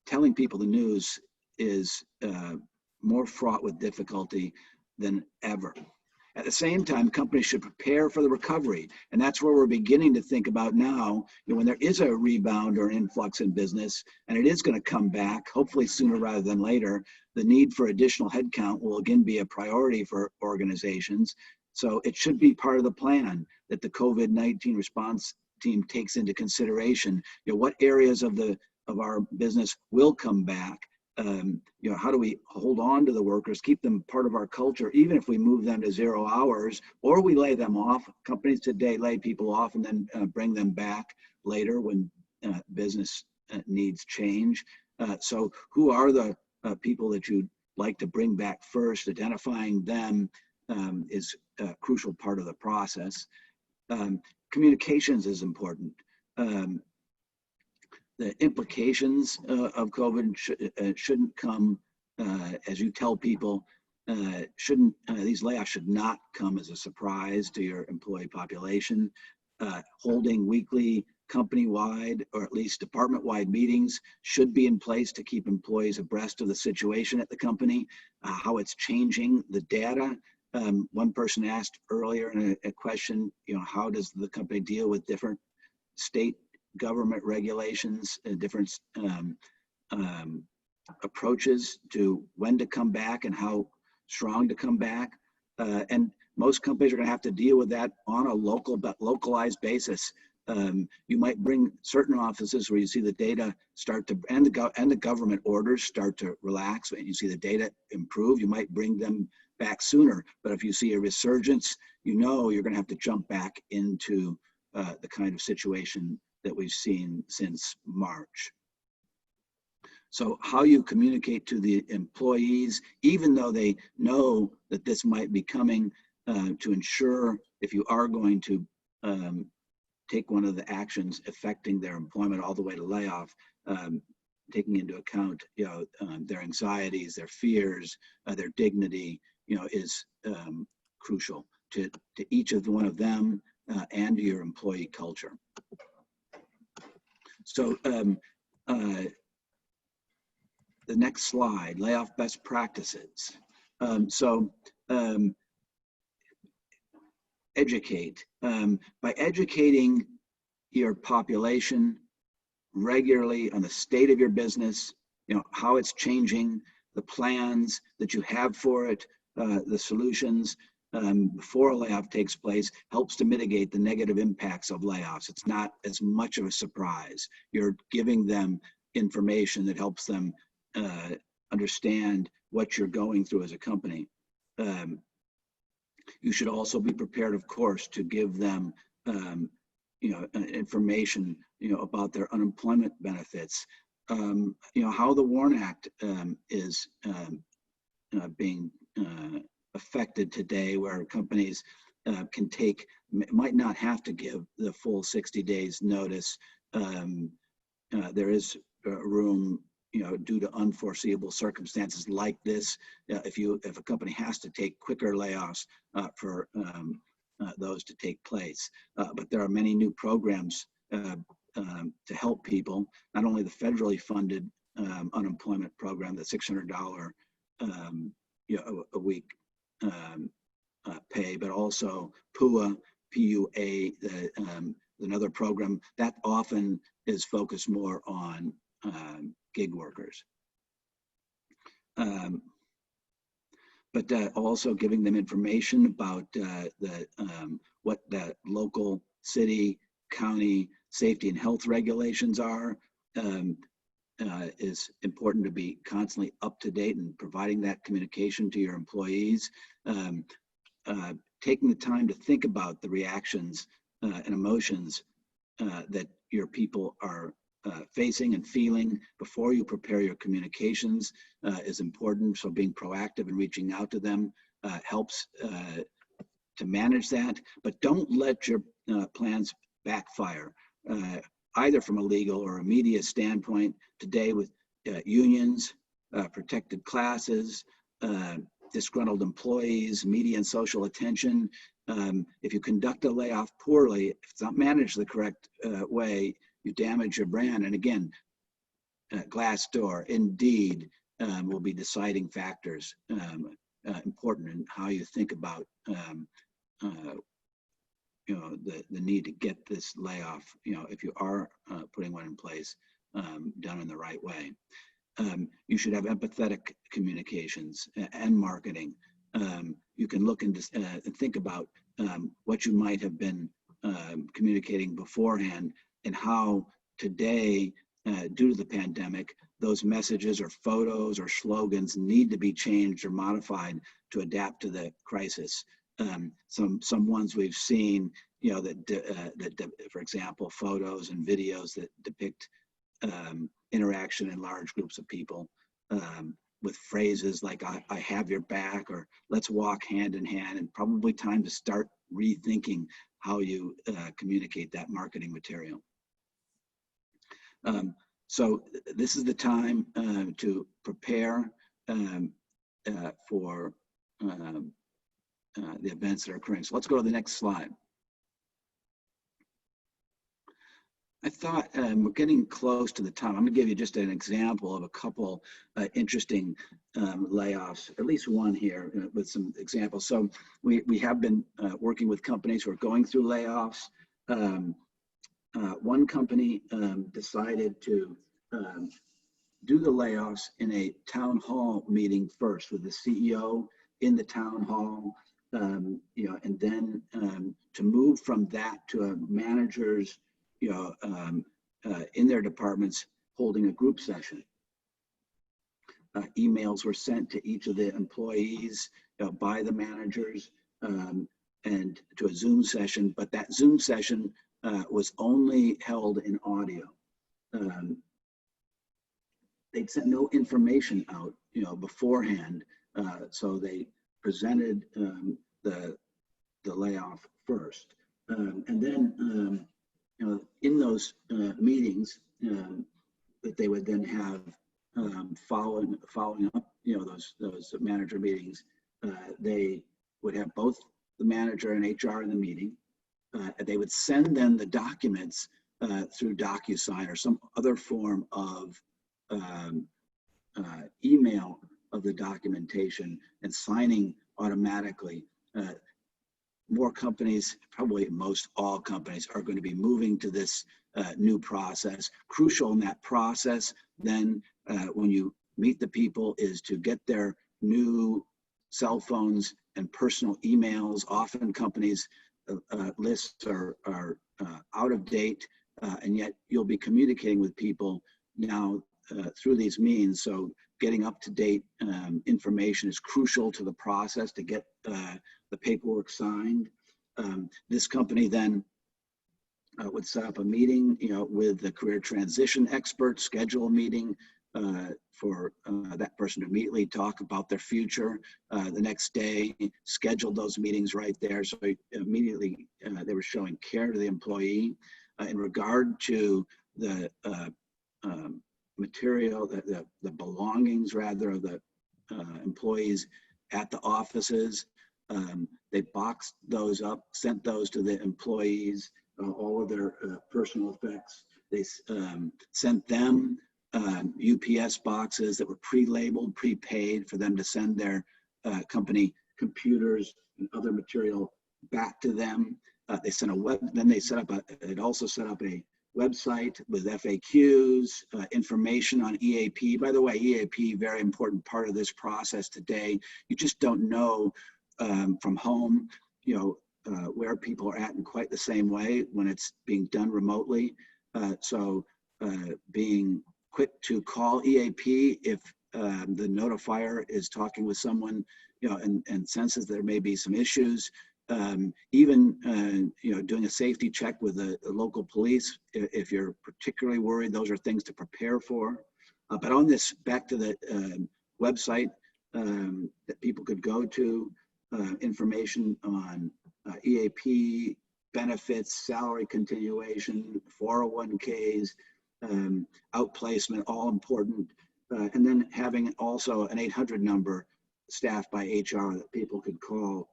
telling people the news is more fraught with difficulty than ever. At the same time, companies should prepare for the recovery. And that's where we're beginning to think about now, when there is a rebound or an influx in business, and it is going to come back, hopefully sooner rather than later, the need for additional headcount will again be a priority for organizations. So it should be part of the plan that the COVID-19 response team takes into consideration, what areas of our business will come back. How do we hold on to the workers, keep them part of our culture, even if we move them to 0 hours, or we lay them off. Companies today lay people off and then bring them back later when business needs change. So who are the people that you'd like to bring back first? Identifying them is a crucial part of the process. Communications is important. The implications of COVID shouldn't come, as you tell people, these layoffs should not come as a surprise to your employee population. Holding weekly company-wide or at least department-wide meetings should be in place to keep employees abreast of the situation at the company, how it's changing, the data. One person asked earlier in a question, how does the company deal with different state government regulations and different approaches to when to come back and how strong to come back. And most companies are going to have to deal with that on a localized basis. You might bring certain offices where you see the data start to, and the government orders start to relax, and you see the data improve. You might bring them back sooner, but if you see a resurgence, you're going to have to jump back into the kind of situation that we've seen since March. So how you communicate to the employees, even though they know that this might be coming, to ensure if you are going to take one of the actions affecting their employment all the way to layoff, taking into account their anxieties, their fears, their dignity, is crucial to each of one of them and your employee culture. So the next slide, layoff best practices. Educate. By educating your population regularly on the state of your business, how it's changing, the plans that you have for it, the solutions before a layoff takes place, helps to mitigate the negative impacts of layoffs. It's not as much of a surprise. You're giving them information that helps them understand what you're going through as a company. You should also be prepared, of course, to give them information about their unemployment benefits, how the WARN Act is being affected today, where companies might not have to give the full 60 days notice. There is room, due to unforeseeable circumstances like this, if a company has to take quicker layoffs for those to take place. But there are many new programs to help people, not only the federally funded unemployment program, the $600 a week pay, but also PUA, the another program that often is focused more on gig workers. But also giving them information about what the local, city, county safety and health regulations are is important to be constantly up to date and providing that communication to your employees. Taking the time to think about the reactions and emotions that your people are facing and feeling before you prepare your communications is important. So being proactive and reaching out to them helps to manage that, but don't let your plans backfire, either from a legal or a media standpoint. Today with unions, protected classes, disgruntled employees, media and social attention, if you conduct a layoff poorly, if it's not managed the correct way, you damage your brand. And again, Glassdoor, Indeed will be deciding factors important in how you think about the need to get this layoff, if you are putting one in place, done in the right way. You should have empathetic communications and marketing. You can look and think about what you might have been communicating beforehand and how today, due to the pandemic, those messages or photos or slogans need to be changed or modified to adapt to the crisis. Some ones we've seen, that for example, photos and videos that depict interaction in large groups of people with phrases like I have your back, or let's walk hand in hand, and probably time to start rethinking how you communicate that marketing material. So this is the time to prepare for the events that are occurring. So let's go to the next slide. I thought we're getting close to the time. I'm going to give you just an example of a couple interesting layoffs, at least one here with some examples. So we have been working with companies who are going through layoffs. One company decided to do the layoffs in a town hall meeting first with the CEO in the town hall, and then to move from that to a manager's, in their departments holding a group session. Emails were sent to each of the employees by the managers and to a Zoom session, but that Zoom session was only held in audio. They'd sent no information out, beforehand, so they presented the layoff first, and then in those meetings that they would then have following up, those manager meetings, they would have both the manager and HR in the meeting. They would send them the documents through DocuSign or some other form of email of the documentation and signing automatically. More companies, probably most all companies, are going to be moving to this new process. Crucial in that process then, when you meet the people, is to get their new cell phones and personal emails. Often companies lists are out of date, and yet you'll be communicating with people now through these means. So getting up to date information is crucial to the process to get the paperwork signed. This company then would set up a meeting, with the career transition expert, schedule a meeting for that person to immediately talk about their future. The next day, scheduled those meetings right there. So immediately they were showing care to the employee. In regard to the material, the belongings rather of the employees at the offices, they boxed those up, sent those to the employees, all of their personal effects. They sent them UPS boxes that were pre-labeled, prepaid for them to send their company computers and other material back to them. They sent a web. Then they set up it also set up a website with FAQs, information on EAP. By the way, EAP, very important part of this process today. You just don't know from home, where people are at in quite the same way when it's being done remotely. So being quick to call EAP if the notifier is talking with someone, and senses there may be some issues. Even doing a safety check with the local police if you're particularly worried. Those are things to prepare for. But on this, back to the website that people could go to, information on EAP, benefits, salary continuation, 401ks, outplacement, all important. And then having also an 800 number staffed by HR that people could call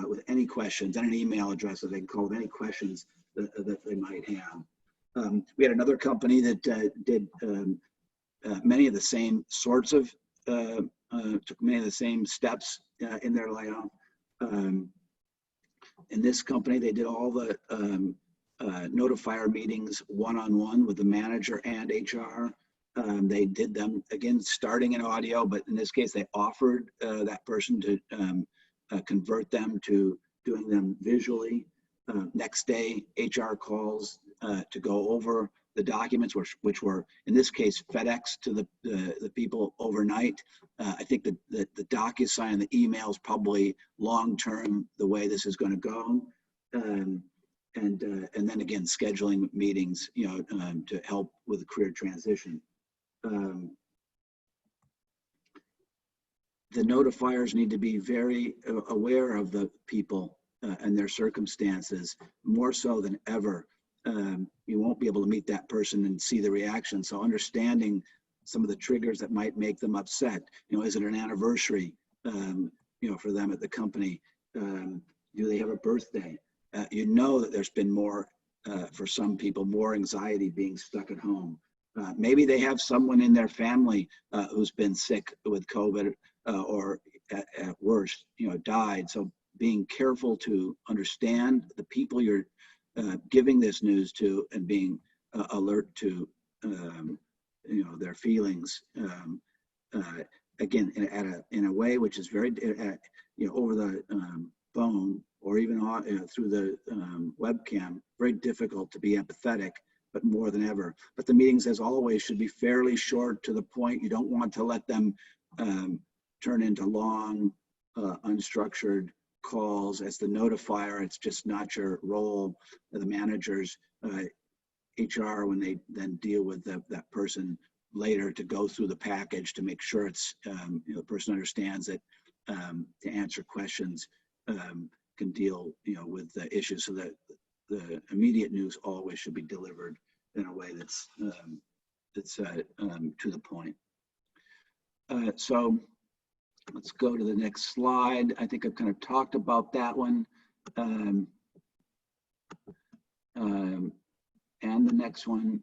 with any questions, and an email address that they can call with any questions that they might have. We had another company that did many of the same sorts of, took many of the same steps in their layoff. In this company, they did all the notifier meetings one-on-one with the manager and HR. They did them, again, starting in audio, but in this case, they offered that person to convert them to doing them visually. Next day, HR calls to go over the documents, which were, in this case, FedEx to the people overnight. I think that the DocuSign and the emails probably long-term the way this is going to go. And then again, scheduling meetings, to help with the career transition. The notifiers need to be very aware of the people and their circumstances, more so than ever. You won't be able to meet that person and see the reaction. So understanding some of the triggers that might make them upset. Is it an anniversary, for them at the company? Do they have a birthday? That there's been more, for some people, more anxiety being stuck at home. Maybe they have someone in their family who's been sick with COVID, or at worst, died. So being careful to understand the people you're giving this news to, and being alert to, their feelings. Again, in a way which is very, over the phone, or even through the webcam, very difficult to be empathetic, but more than ever. But the meetings, as always, should be fairly short, to the point. You don't want to let them turn into long, unstructured calls. As the notifier, it's just not your role. The managers, HR, when they then deal with that person later, to go through the package to make sure it's, the person understands it, to answer questions, can deal, with the issues, so that the immediate news always should be delivered in a way that's to the point. So let's go to the next slide. I think I've kind of talked about that one. And the next one.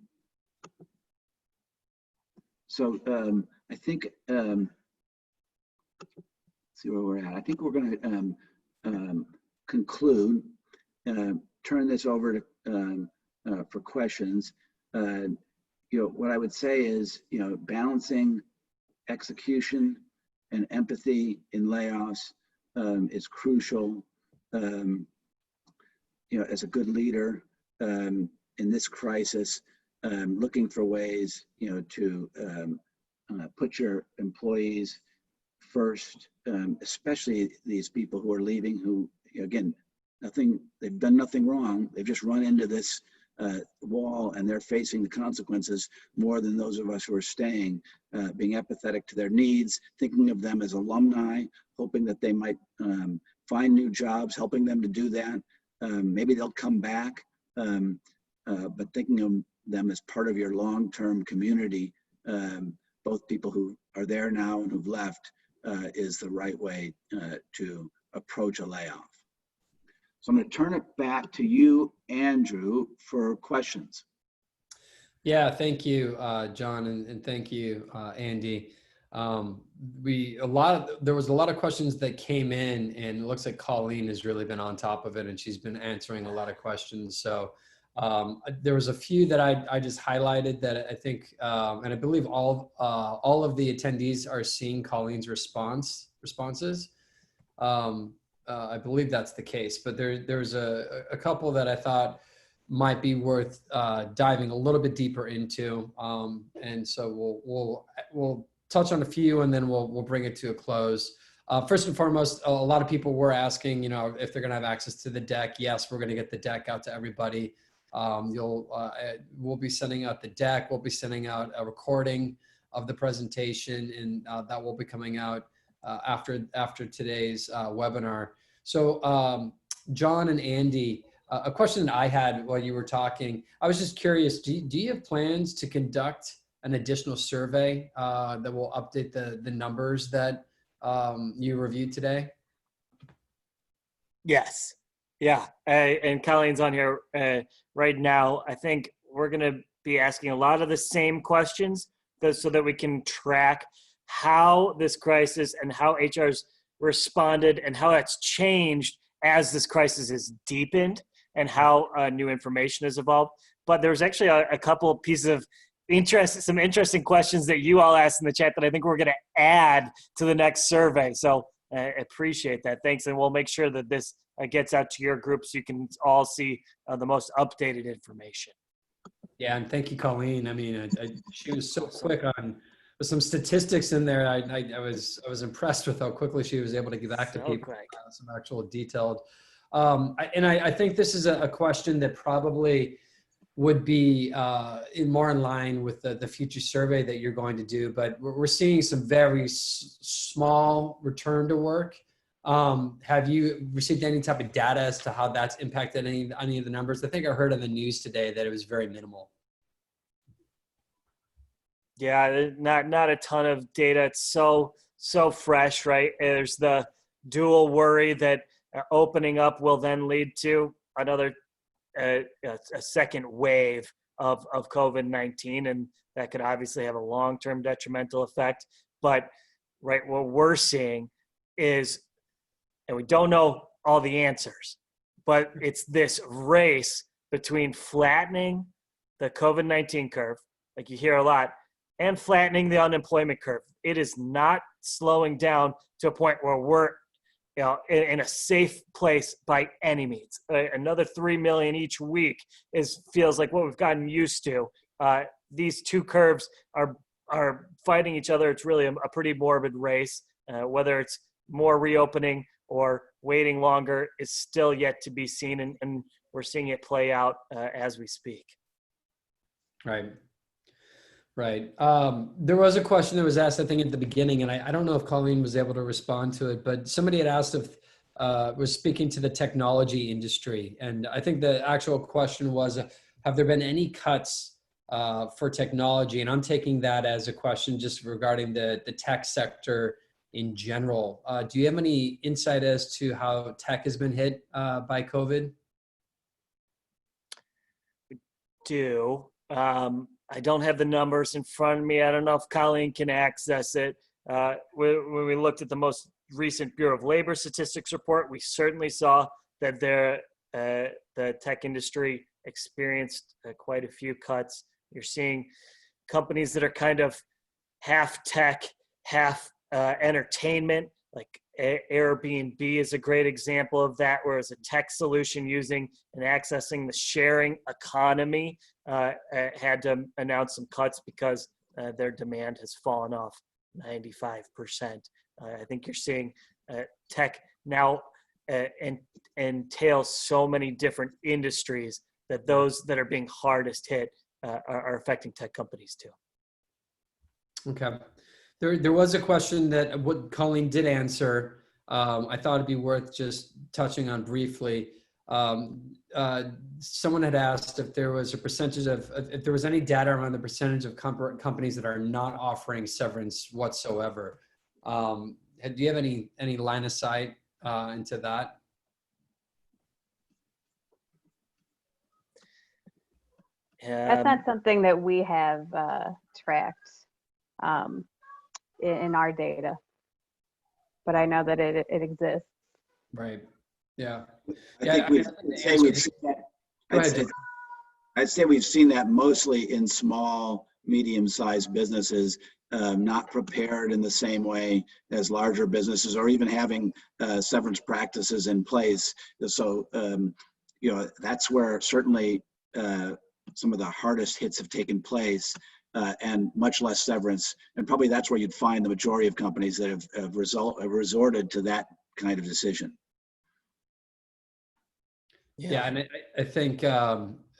So I think, see where we're at. I think we're going to conclude, turn this over to for questions. What I would say is, balancing execution and empathy in layoffs is crucial. As a good leader in this crisis, looking for ways, to put your employees first, especially these people who are leaving, who, again, they've done nothing wrong. They've just run into this wall, and they're facing the consequences more than those of us who are staying. Being empathetic to their needs, thinking of them as alumni, hoping that they might find new jobs, helping them to do that. Maybe they'll come back, but thinking of them as part of your long-term community, both people who are there now and who've left, is the right way to approach a layoff. So I'm going to turn it back to you, Andrew, for questions. Yeah, thank you, John, and thank you, Andy. There was a lot of questions that came in, and it looks like Colleen has really been on top of it, and she's been answering a lot of questions. So there was a few that I just highlighted that I think, and I believe all of the attendees are seeing Colleen's responses. I believe that's the case, but there's a couple that I thought might be worth diving a little bit deeper into, and so we'll touch on a few, and then we'll bring it to a close. First and foremost, a lot of people were asking, if they're going to have access to the deck. Yes, we're going to get the deck out to everybody. We'll be sending out the deck. We'll be sending out a recording of the presentation, and that will be coming out after today's webinar. So John and Andy, a question that I had while you were talking, I was just curious, do you have plans to conduct an additional survey that will update the numbers that you reviewed today? Yes. Yeah. And Colleen's on here right now. I think we're going to be asking a lot of the same questions so that we can track how this crisis and how HR's responded and how that's changed as this crisis has deepened and how new information has evolved. But there's actually a couple of pieces of some interesting questions that you all asked in the chat that I think we're going to add to the next survey. So I appreciate that. Thanks. And we'll make sure that this gets out to your group so you can all see the most updated information. Yeah, and thank you, Colleen. I mean, she was so quick on with some statistics in there. I was impressed with how quickly she was able to get back to people. Some actual detailed. I think this is a question that probably would be more in line with the future survey that you're going to do. But we're seeing some very small return to work. Have you received any type of data as to how that's impacted any of the numbers? I think I heard on the news today that it was very minimal. Yeah, not a ton of data. It's so fresh, right? There's the dual worry that opening up will then lead to another a second wave of COVID-19, and that could obviously have a long-term detrimental effect. But right, what we're seeing is, and we don't know all the answers, but it's this race between flattening the COVID-19 curve, like you hear a lot, and flattening the unemployment curve. It is not slowing down to a point where we're in a safe place by any means. Another 3 million each week feels like what we've gotten used to. These two curves are fighting each other. It's really a pretty morbid race. Whether it's more reopening or waiting longer is still yet to be seen, and we're seeing it play out as we speak. Right. There was a question that was asked, I think, at the beginning, and I don't know if Colleen was able to respond to it, but somebody had asked if was speaking to the technology industry. And I think the actual question was, have there been any cuts for technology? And I'm taking that as a question just regarding the tech sector in general. Do you have any insight as to how tech has been hit by COVID? We do. I don't have the numbers in front of me. I don't know if Colleen can access it. When we looked at the most recent Bureau of Labor Statistics report, we certainly saw that the tech industry experienced quite a few cuts. You're seeing companies that are kind of half tech, half entertainment, like Airbnb is a great example of that, where it's a tech solution using and accessing the sharing economy had to announce some cuts because their demand has fallen off 95%. I think you're seeing tech now entails so many different industries that those that are being hardest hit are affecting tech companies too. Okay. There was a question that what Colleen did answer. I thought it'd be worth just touching on briefly. Someone had asked if there was a percentage if there was any data around the percentage of companies that are not offering severance whatsoever. Do you have any line of sight into that? That's not something that we have tracked. in our data, but I know that it exists. Right. Yeah. I Yeah. think we've seen that. Go ahead. I'd say we've seen that mostly in small, medium-sized businesses, not prepared in the same way as larger businesses, or even having severance practices in place. So, that's where certainly some of the hardest hits have taken place, and much less severance. And probably that's where you'd find the majority of companies that have resorted to that kind of decision. Yeah, and I think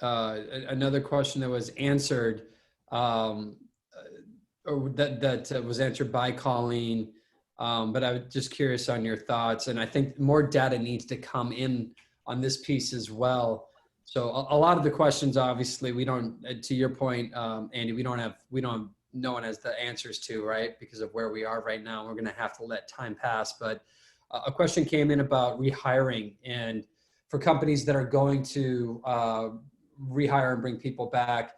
another question that was answered, or that was answered by Colleen, but I was just curious on your thoughts. And I think more data needs to come in on this piece as well. So a lot of the questions, obviously, we don't. To your point, Andy, no one has the answers to, right, because of where we are right now. We're going to have to let time pass. But a question came in about rehiring, and for companies that are going to rehire and bring people back,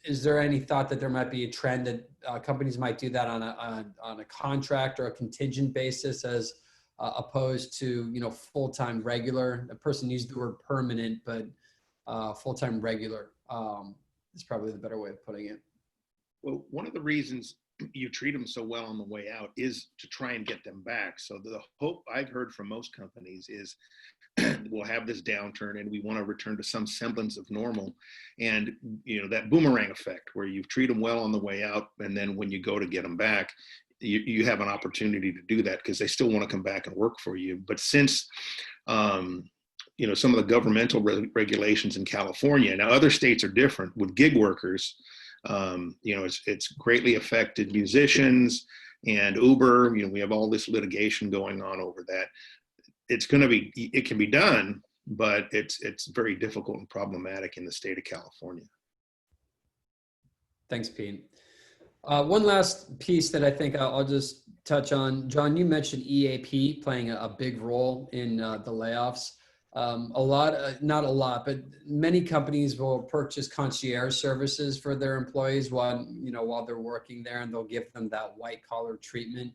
is there any thought that there might be a trend that companies might do that on a contract or a contingent basis, as opposed to full-time regular? A person used the word permanent, but full-time regular is probably the better way of putting it. Well, one of the reasons you treat them so well on the way out is to try and get them back. So the hope I've heard from most companies is we'll have this downturn and we want to return to some semblance of normal. And, that boomerang effect where you treat them well on the way out, and then when you go to get them back, you have an opportunity to do that because they still want to come back and work for you. But since, some of the governmental regulations in California, now other states are different with gig workers, it's greatly affected musicians and Uber. We have all this litigation going on over that. It can be done, but it's very difficult and problematic in the state of California. Thanks, Pete. One last piece that I think I'll just touch on. John, you mentioned EAP playing a big role in the layoffs. Not a lot, but many companies will purchase concierge services for their employees while they're working there, and they'll give them that white collar treatment.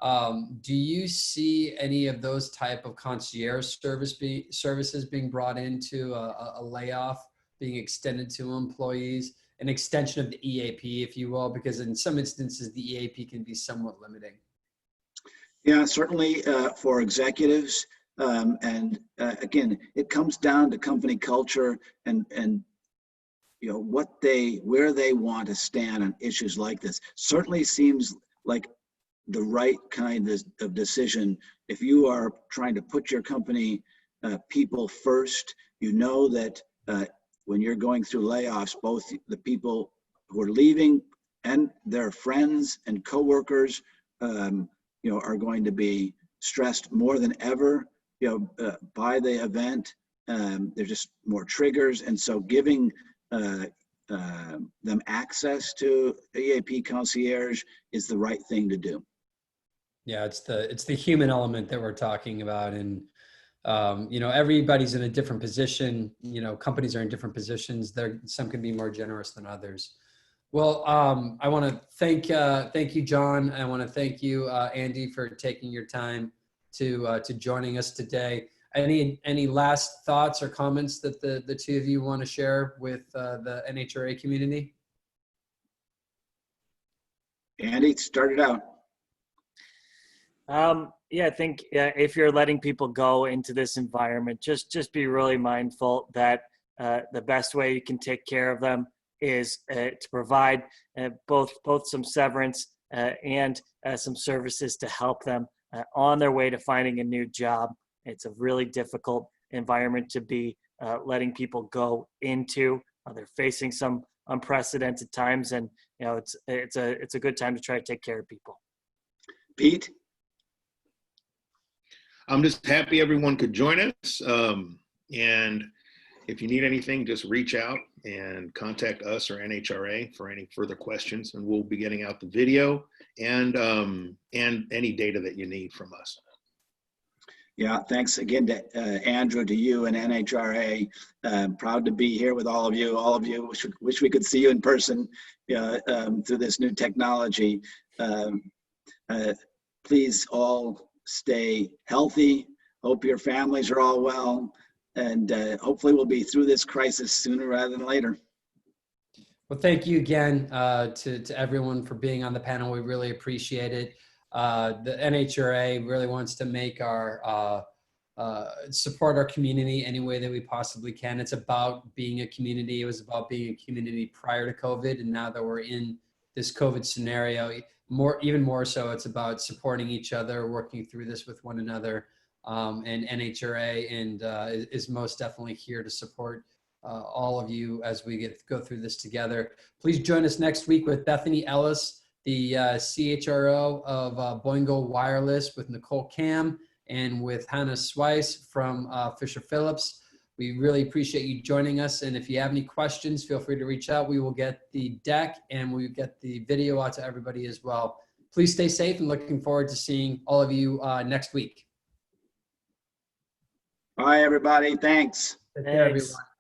Do you see any of those type of concierge services being brought into a layoff, being extended to employees, an extension of the EAP, if you will, because in some instances the EAP can be somewhat limiting? Yeah, certainly for executives. And again, it comes down to company culture and where they want to stand on issues like this. Certainly seems like the right kind of decision. If you are trying to put your company people first, that when you're going through layoffs, both the people who are leaving and their friends and coworkers, are going to be stressed more than ever, by the event. There's just more triggers, and so giving them access to EAP concierge is the right thing to do. Yeah, it's the human element that we're talking about, and everybody's in a different position. Companies are in different positions. Some can be more generous than others. Well, I want to thank you, John. I want to thank you, Andy, for taking your time to joining us today. Any last thoughts or comments that the two of you want to share with the NHRA community? Andy, start it out. I think if you're letting people go into this environment, just be really mindful that the best way you can take care of them is to provide both some severance and some services to help them on their way to finding a new job. It's a really difficult environment to be letting people go into. They're facing some unprecedented times, and it's a good time to try to take care of people. Pete? I'm just happy everyone could join us. And if you need anything, just reach out and contact us or NHRA for any further questions, and we'll be getting out the video and any data that you need from us. Yeah, thanks again to Andrew, to you and NHRA. Proud to be here with all of you. All of you wish we could see you in person through this new technology. Please all stay healthy. Hope your families are all well. And hopefully we'll be through this crisis sooner rather than later. Well, thank you again to everyone for being on the panel. We really appreciate it. The NHRA really wants to make our support our community any way that we possibly can. It's about being a community. It was about being a community prior to COVID, and now that we're in this COVID scenario, even more so, it's about supporting each other, working through this with one another. And NHRA is most definitely here to support all of you as we go through this together. Please join us next week with Bethany Ellis, the CHRO of Boingo Wireless, with Nicole Cam and with Hannah Swice from Fisher Phillips. We really appreciate you joining us. And if you have any questions, feel free to reach out. We will get the deck and we will get the video out to everybody as well. Please stay safe and looking forward to seeing all of you next week. Bye, everybody. Thanks. Take care, Thanks. everyone.